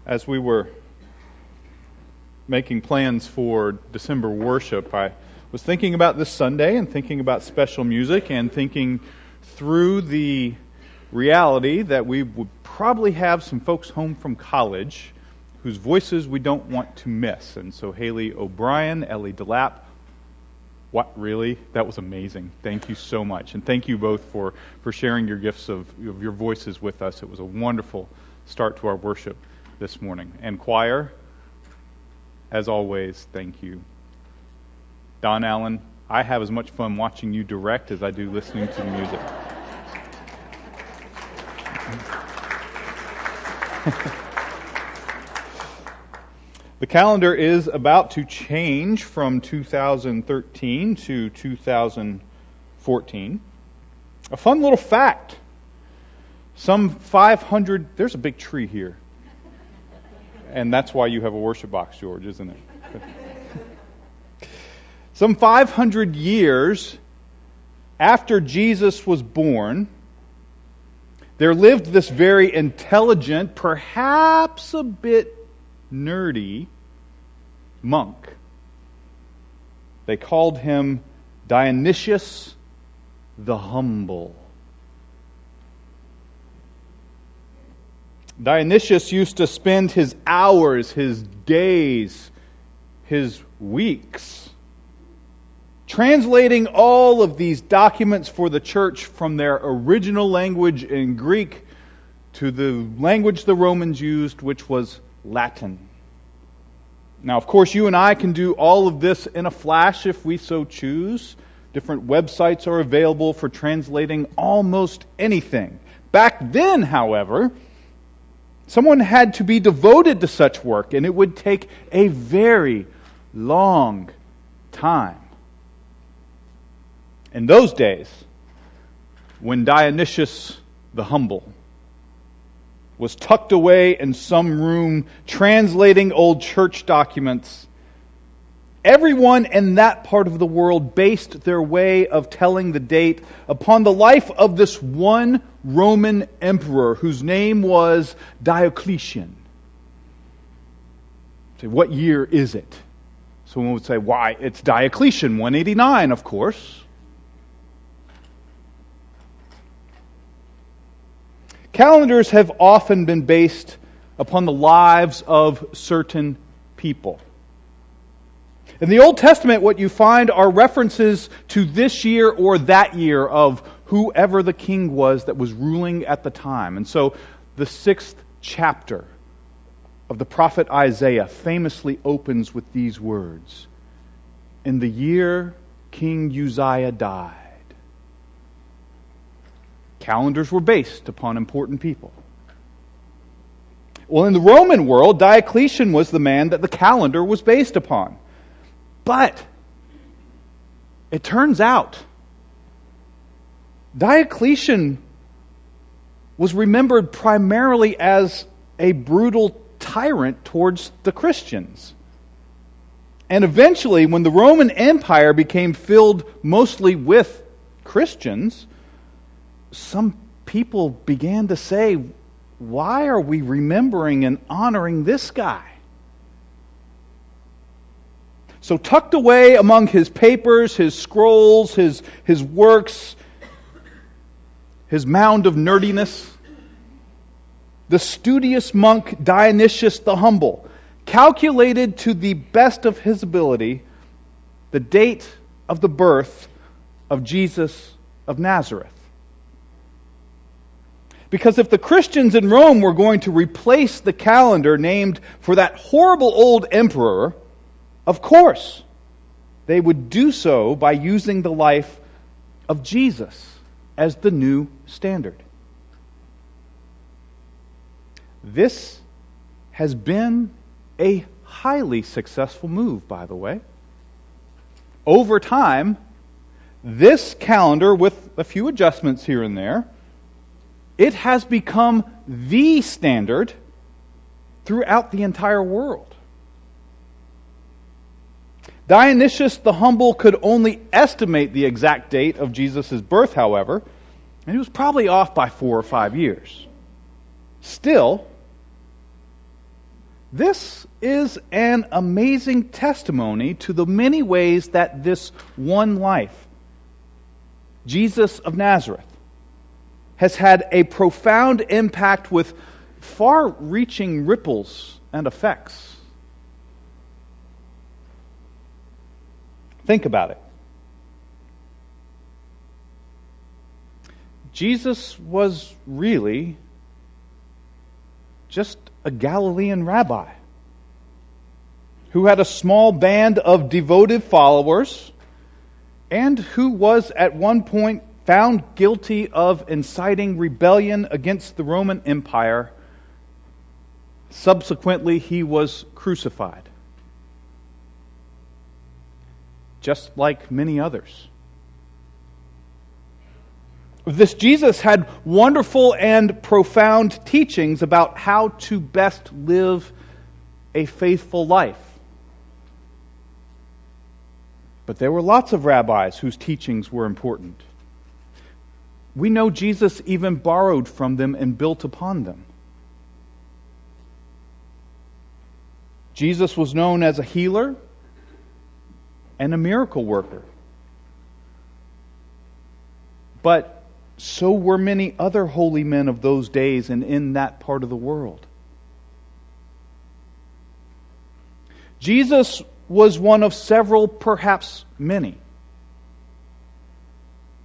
As we were making plans for December worship, I was thinking about this Sunday and thinking about special music and thinking through the reality that we would probably have some folks home from college whose voices we don't want to miss. And so Haley O'Brien, Ellie DeLapp, what, really? That was amazing. Thank you so much. And thank you both for sharing your gifts of your voices with us. It was a wonderful start to our worship this morning. And choir, as always, thank you. Don Allen, I have as much fun watching you direct as I do listening to the music. The calendar is about to change from 2013 to 2014. A fun little fact. There's a big tree here. And that's why you have a worship box, George, isn't it? Some 500 years after Jesus was born, there lived this very intelligent, perhaps a bit nerdy monk. They called him Dionysius the Humble. Dionysius used to spend his hours, his days, his weeks translating all of these documents for the church from their original language in Greek to the language the Romans used, which was Latin. Now, of course, you and I can do all of this in a flash if we so choose. Different websites are available for translating almost anything. Back then, however, someone had to be devoted to such work, and it would take a very long time. In those days, when Dionysius the Humble was tucked away in some room translating old church documents, everyone in that part of the world based their way of telling the date upon the life of this one Roman emperor whose name was Diocletian. Say, what year is it? Someone would say, why, it's Diocletian, 189, of course. Calendars have often been based upon the lives of certain people. In the Old Testament, what you find are references to this year or that year of whoever the king was that was ruling at the time. And so the 6th chapter of the prophet Isaiah famously opens with these words: "In the year King Uzziah died." Calendars were based upon important people. Well, in the Roman world, Diocletian was the man that the calendar was based upon. But it turns out Diocletian was remembered primarily as a brutal tyrant towards the Christians. And eventually, when the Roman Empire became filled mostly with Christians, some people began to say, why are we remembering and honoring this guy? So tucked away among his papers, his scrolls, his works, his mound of nerdiness, the studious monk Dionysius the Humble calculated to the best of his ability the date of the birth of Jesus of Nazareth. Because if the Christians in Rome were going to replace the calendar named for that horrible old emperor, of course, they would do so by using the life of Jesus as the new standard. This has been a highly successful move, by the way. Over time, this calendar, with a few adjustments here and there, it has become the standard throughout the entire world. Dionysius the Humble could only estimate the exact date of Jesus' birth, however, and he was probably off by 4 or 5 years. Still, This is an amazing testimony to the many ways that this one life, Jesus of Nazareth, has had a profound impact with far-reaching ripples and effects. Think about it. Jesus was really just a Galilean rabbi who had a small band of devoted followers and who was at one point found guilty of inciting rebellion against the Roman Empire. Subsequently, he was crucified, just like many others. This Jesus had wonderful and profound teachings about how to best live a faithful life. But there were lots of rabbis whose teachings were important. We know Jesus even borrowed from them and built upon them. Jesus was known as a healer and a miracle worker. But so were many other holy men of those days and in that part of the world. Jesus was one of several, perhaps many,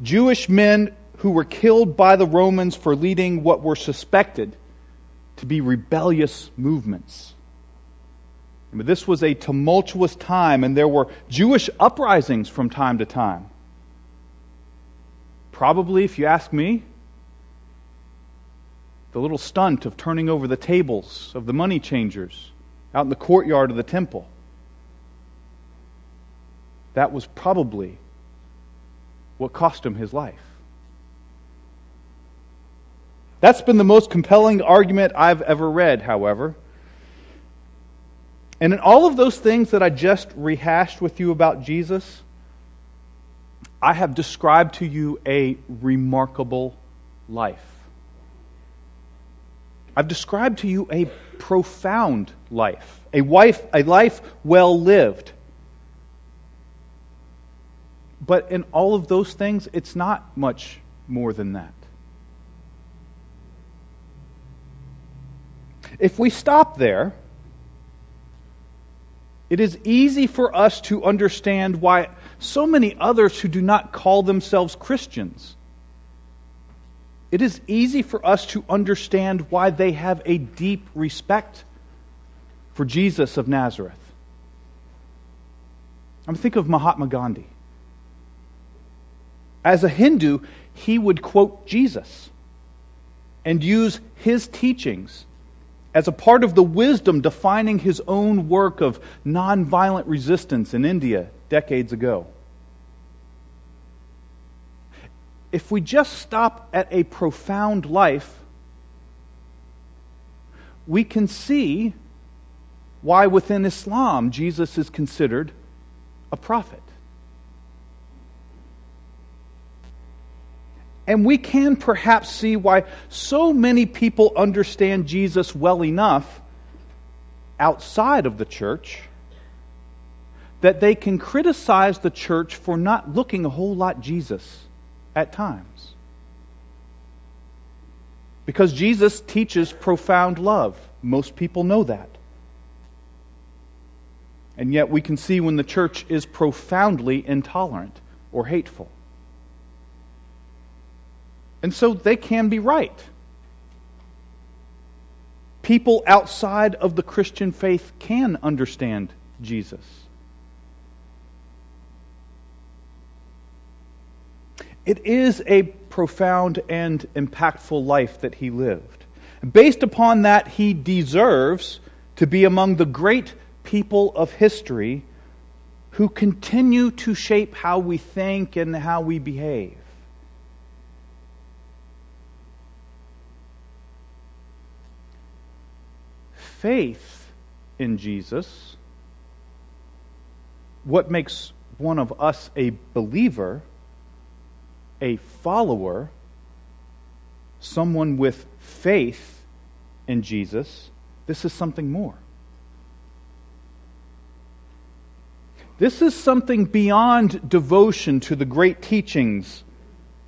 Jewish men who were killed by the Romans for leading what were suspected to be rebellious movements. This was a tumultuous time, and there were Jewish uprisings from time to time. Probably, if you ask me, the little stunt of turning over the tables of the money changers out in the courtyard of the temple, that was probably what cost him his life. That's been the most compelling argument I've ever read, however. And in all of those things that I just rehashed with you about Jesus, I have described to you a remarkable life. I've described to you a profound life, a life well lived. But in all of those things, it's not much more than that. If we stop there, it is easy for us to understand why so many others who do not call themselves Christians, it is easy for us to understand why they have a deep respect for Jesus of Nazareth. Think of Mahatma Gandhi. As a Hindu, he would quote Jesus and use his teachings as a part of the wisdom defining his own work of nonviolent resistance in India decades ago. If we just stop at a profound life, we can see why within Islam Jesus is considered a prophet. And we can perhaps see why so many people understand Jesus well enough outside of the church that they can criticize the church for not looking a whole lot Jesus at times. Because Jesus teaches profound love. Most people know that. And yet we can see when the church is profoundly intolerant or hateful. And so they can be right. People outside of the Christian faith can understand Jesus. It is a profound and impactful life that he lived. Based upon that, he deserves to be among the great people of history who continue to shape how we think and how we behave. Faith in Jesus, what makes one of us a believer, a follower, someone with faith in Jesus, this is something more. This is something beyond devotion to the great teachings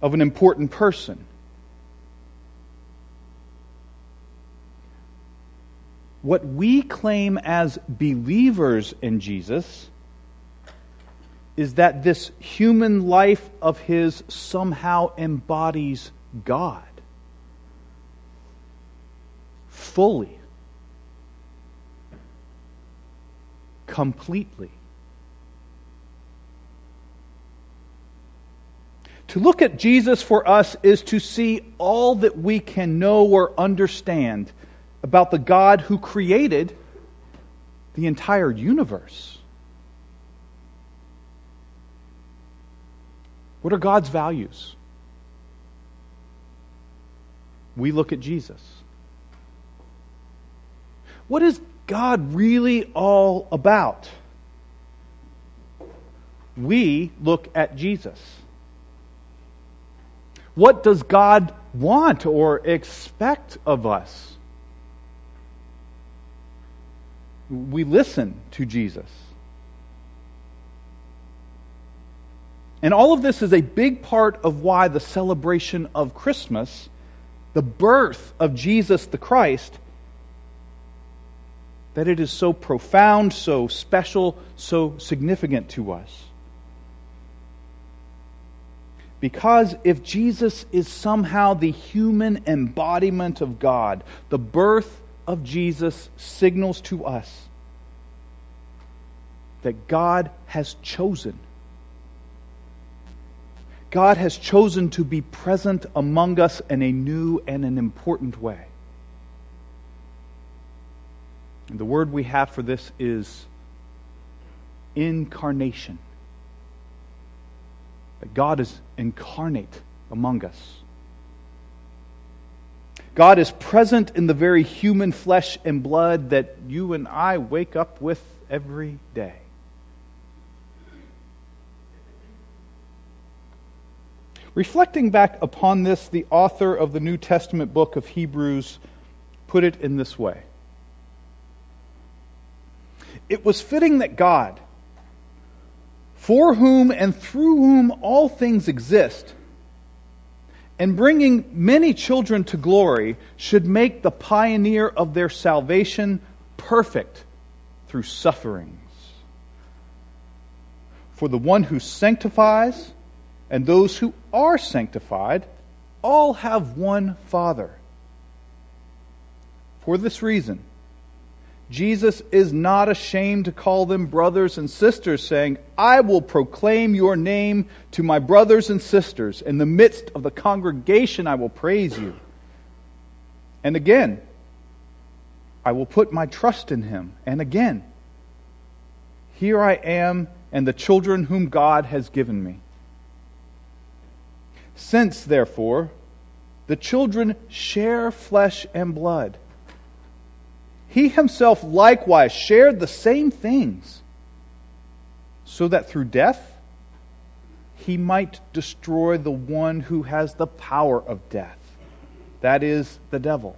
of an important person. What we claim as believers in Jesus is that this human life of His somehow embodies God fully, completely. To look at Jesus for us is to see all that we can know or understand about the God who created the entire universe. What are God's values? We look at Jesus. What is God really all about? We look at Jesus. What does God want or expect of us? We listen to Jesus. And all of this is a big part of why the celebration of Christmas, the birth of Jesus the Christ, that it is so profound, so special, so significant to us. Because if Jesus is somehow the human embodiment of God, the birth of Jesus signals to us that God has chosen. God has chosen to be present among us in a new and an important way. And the word we have for this is incarnation. That God is incarnate among us. God is present in the very human flesh and blood that you and I wake up with every day. Reflecting back upon this, the author of the New Testament book of Hebrews put it in this way. It was fitting that God, for whom and through whom all things exist, and bringing many children to glory, should make the pioneer of their salvation perfect through sufferings. For the one who sanctifies and those who are sanctified all have one Father. For this reason, Jesus is not ashamed to call them brothers and sisters, saying, I will proclaim your name to my brothers and sisters. In the midst of the congregation I will praise you. And again, I will put my trust in him. And again, here I am and the children whom God has given me. Since, therefore, the children share flesh and blood, he himself likewise shared the same things, so that through death he might destroy the one who has the power of death, that is, the devil,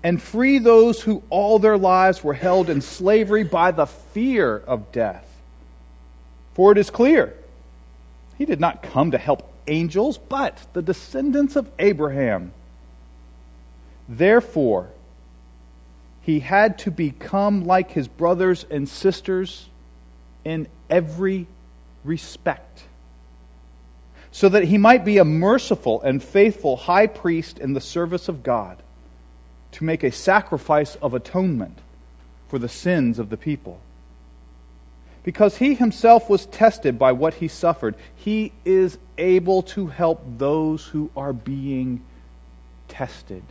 and free those who all their lives were held in slavery by the fear of death. For it is clear, he did not come to help angels, but the descendants of Abraham. Therefore, he had to become like his brothers and sisters in every respect, so that he might be a merciful and faithful high priest in the service of God, to make a sacrifice of atonement for the sins of the people. Because he himself was tested by what he suffered, he is able to help those who are being tested.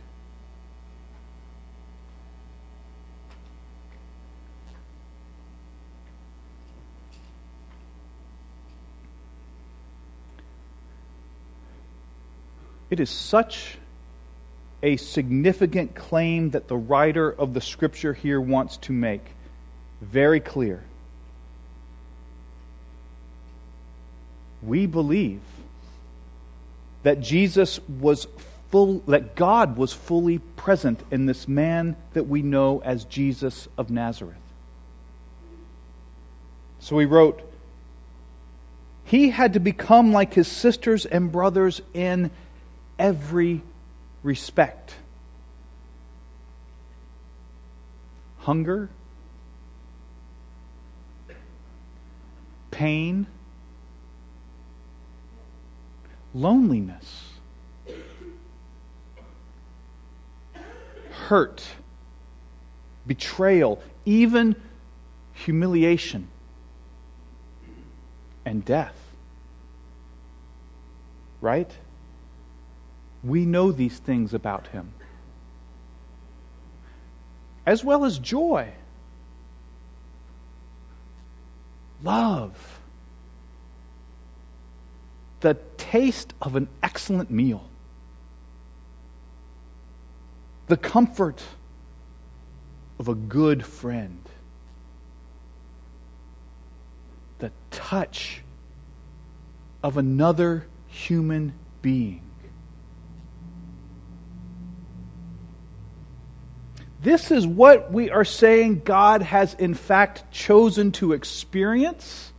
It is such a significant claim that the writer of the Scripture here wants to make very clear. We believe that that God was fully present in this man that we know as Jesus of Nazareth. So he wrote, he had to become like his sisters and brothers in every respect. Hunger, pain, loneliness, hurt, betrayal, even humiliation, and death. Right? We know these things about him. As well as joy, love, the taste of an excellent meal, the comfort of a good friend, the touch of another human being. This is what we are saying God has in fact chosen to experience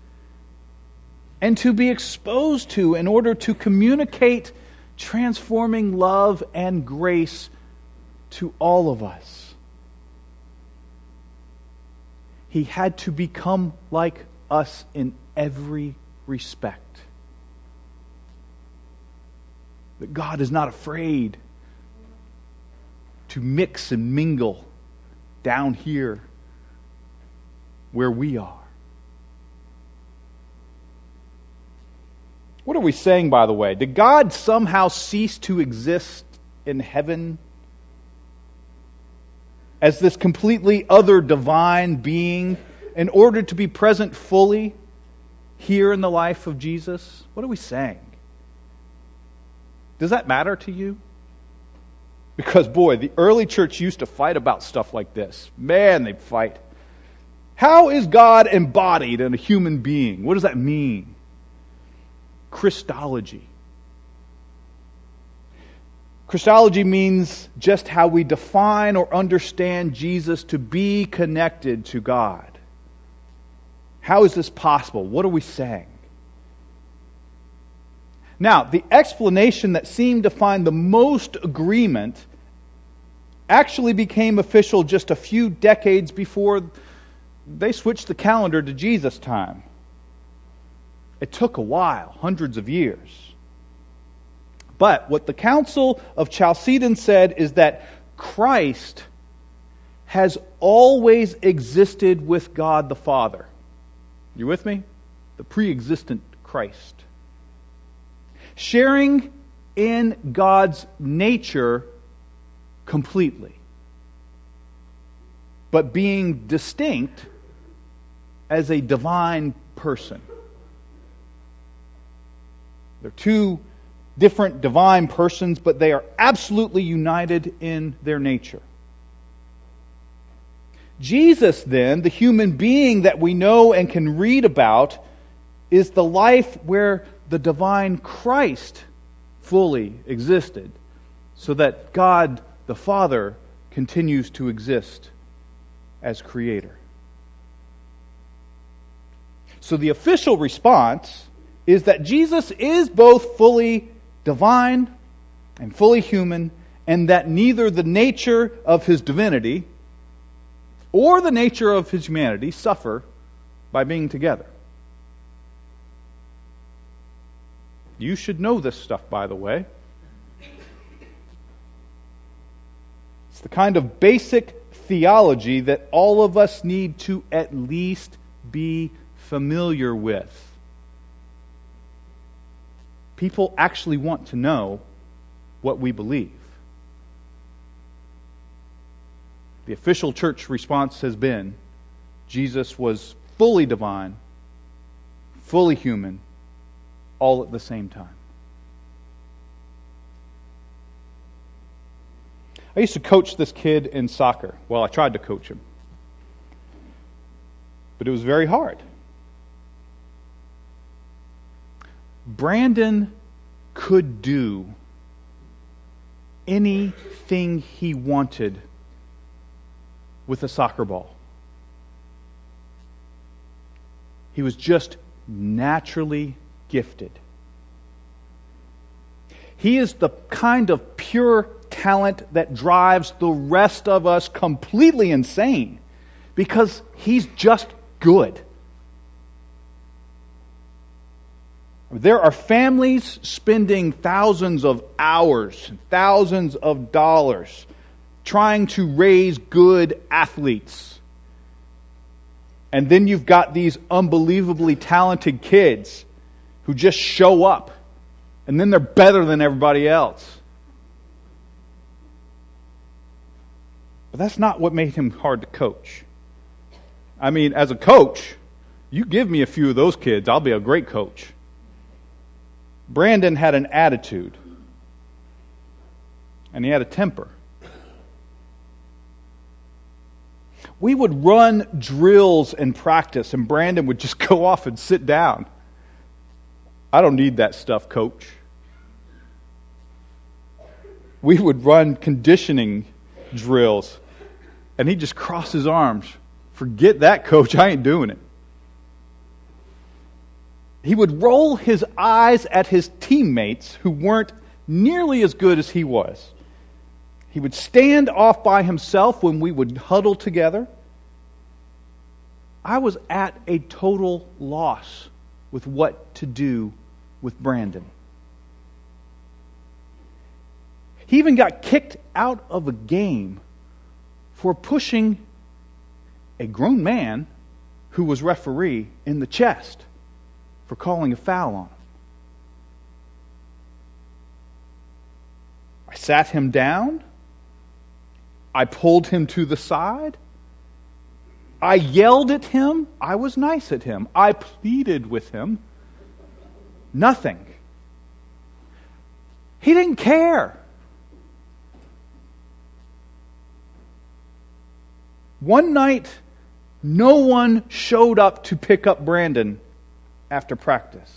and to be exposed to in order to communicate transforming love and grace to all of us. He had to become like us in every respect. That God is not afraid to mix and mingle down here where we are. What are we saying, by the way? Did God somehow cease to exist in heaven as this completely other divine being in order to be present fully here in the life of Jesus? What are we saying? Does that matter to you? Because, boy, the early church used to fight about stuff like this. Man, they'd fight. How is God embodied in a human being? What does that mean? Christology. Christology means just how we define or understand Jesus to be connected to God. How is this possible? What are we saying? Now, the explanation that seemed to find the most agreement actually became official just a few decades before they switched the calendar to Jesus' time. It took a while, hundreds of years. But what the Council of Chalcedon said is that Christ has always existed with God the Father. You with me? The pre-existent Christ. Sharing in God's nature completely, but being distinct as a divine person. They're two different divine persons, but they are absolutely united in their nature. Jesus, then, the human being that we know and can read about, is the life where the divine Christ fully existed, so that God the Father continues to exist as Creator. So the official response is that Jesus is both fully divine and fully human, and that neither the nature of His divinity or the nature of His humanity suffer by being together. You should know this stuff, by the way. It's the kind of basic theology that all of us need to at least be familiar with. People actually want to know what we believe. The official church response has been, Jesus was fully divine, fully human, all at the same time. I used to coach this kid in soccer. Well, I tried to coach him. But it was very hard. Brandon could do anything he wanted with a soccer ball. He was just naturally gifted. He is the kind of pure talent that drives the rest of us completely insane because he's just good. There are families spending thousands of hours, thousands of dollars trying to raise good athletes. And then you've got these unbelievably talented kids who just show up. And then they're better than everybody else. But that's not what made him hard to coach. I mean, as a coach, you give me a few of those kids, I'll be a great coach. Brandon had an attitude. And he had a temper. We would run drills in practice, and Brandon would just go off and sit down. I don't need that stuff, coach. We would run conditioning drills, and he'd just cross his arms. Forget that, coach. I ain't doing it. He would roll his eyes at his teammates who weren't nearly as good as he was. He would stand off by himself when we would huddle together. I was at a total loss with what to do with Brandon. He even got kicked out of a game for pushing a grown man who was referee in the chest for calling a foul on him. I sat him down. I pulled him to the side. I yelled at him. I was nice at him. I pleaded with him. Nothing. He didn't care. One night, no one showed up to pick up Brandon after practice.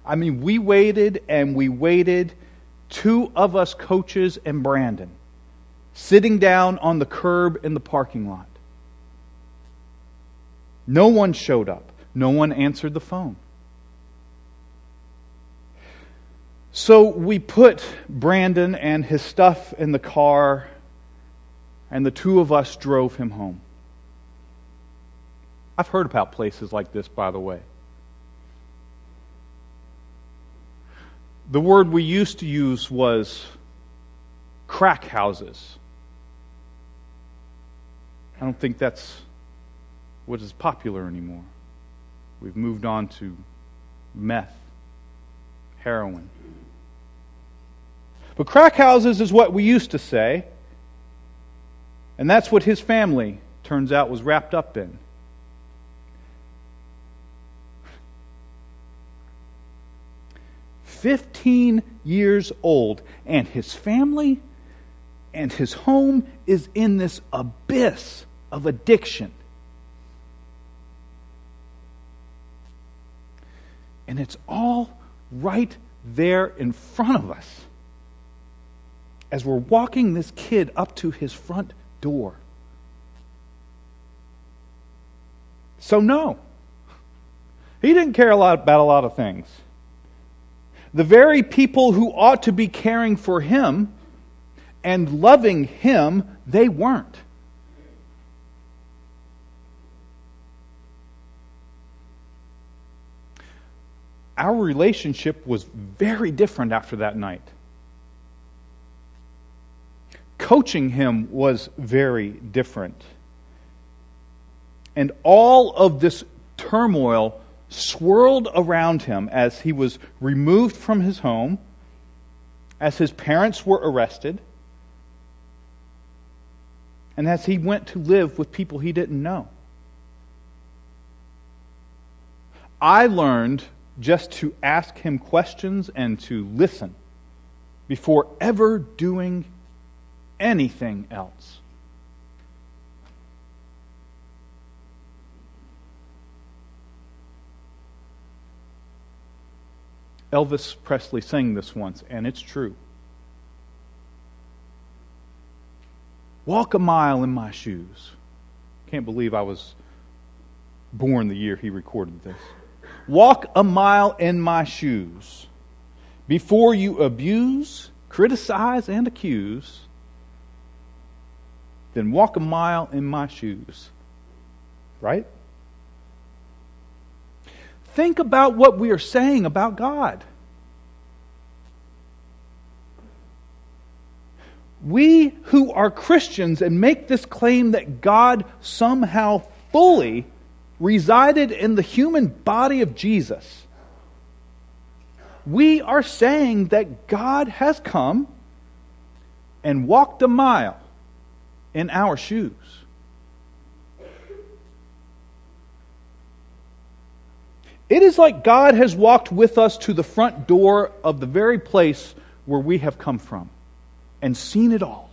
I mean, we waited and we waited. Two of us coaches and Brandon sitting down on the curb in the parking lot. No one showed up. No one answered the phone. So we put Brandon and his stuff in the car, and the two of us drove him home. I've heard about places like this, by the way. The word we used to use was crack houses. I don't think that's what is popular anymore. We've moved on to meth, heroin. But crack houses is what we used to say, and that's what his family, turns out, was wrapped up in. "15 years old, and his family and his home is in this abyss of addiction. And it's all right there in front of us as we're walking this kid up to his front door. So no, he didn't care about a lot of things. The very people who ought to be caring for him and loving him, they weren't. Our relationship was very different after that night. Coaching him was very different. And all of this turmoil swirled around him as he was removed from his home, as his parents were arrested, and as he went to live with people he didn't know. I learned just to ask him questions and to listen before ever doing anything else. Elvis Presley sang this once, and it's true. Walk a mile in my shoes. Can't believe I was born the year he recorded this. Walk a mile in my shoes. Before you abuse, criticize, and accuse, then walk a mile in my shoes. Right? Think about what we are saying about God. We who are Christians and make this claim that God somehow fully resided in the human body of Jesus, we are saying that God has come and walked a mile in our shoes. It is like God has walked with us to the front door of the very place where we have come from and seen it all.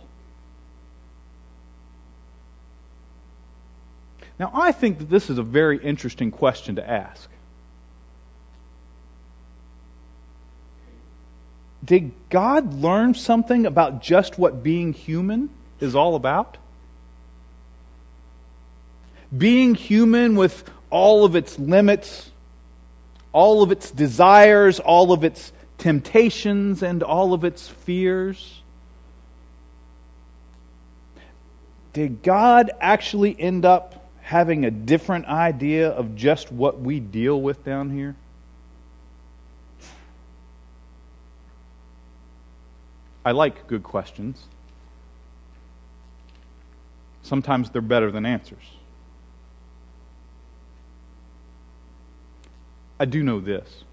Now, I think that this is a very interesting question to ask. Did God learn something about just what being human is all about? Being human with all of its limits, all of its desires, all of its temptations, and all of its fears. Did God actually end up having a different idea of just what we deal with down here? I like good questions. Sometimes they're better than answers. I do know this.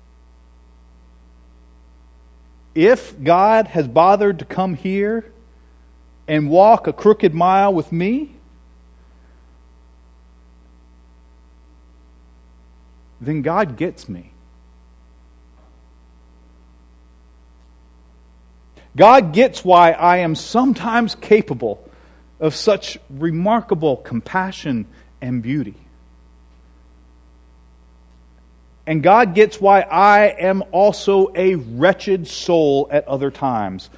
If God has bothered to come here and walk a crooked mile with me, then God gets me. God gets why I am sometimes capable of such remarkable compassion and beauty. And God gets why I am also a wretched soul at other times.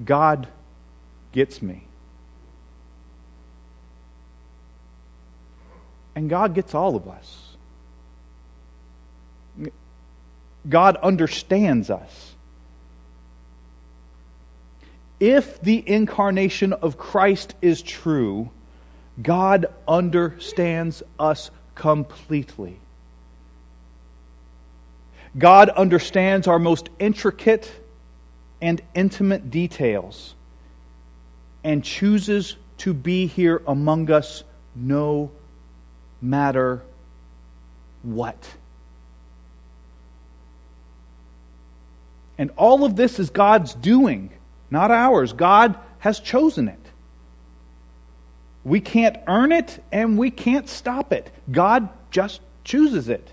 God gets me. And God gets all of us. God understands us. If the incarnation of Christ is true, God understands us completely. God understands our most intricate and intimate details and chooses to be here among us no matter what. And all of this is God's doing, not ours. God has chosen it. We can't earn it and we can't stop it. God just chooses it.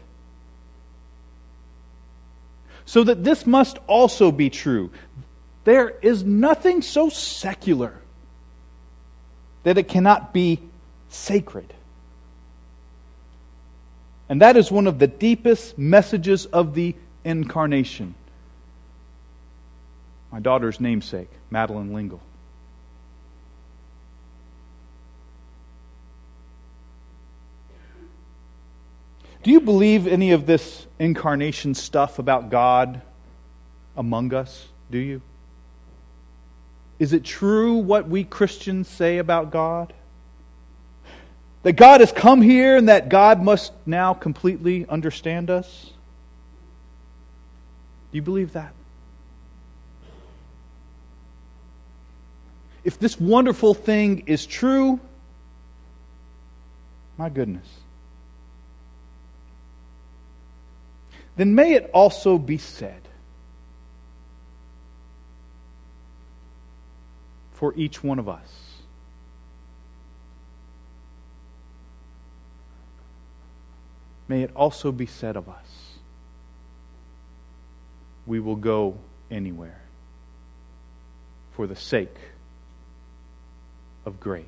So that this must also be true. There is nothing so secular that it cannot be sacred. And that is one of the deepest messages of the Incarnation. My daughter's namesake, Madeline Lingle. Do you believe any of this incarnation stuff about God among us? Do you? Is it true what we Christians say about God? That God has come here and that God must now completely understand us? Do you believe that? If this wonderful thing is true, my goodness, then may it also be said for each one of us. May it also be said of us, we will go anywhere for the sake of grace.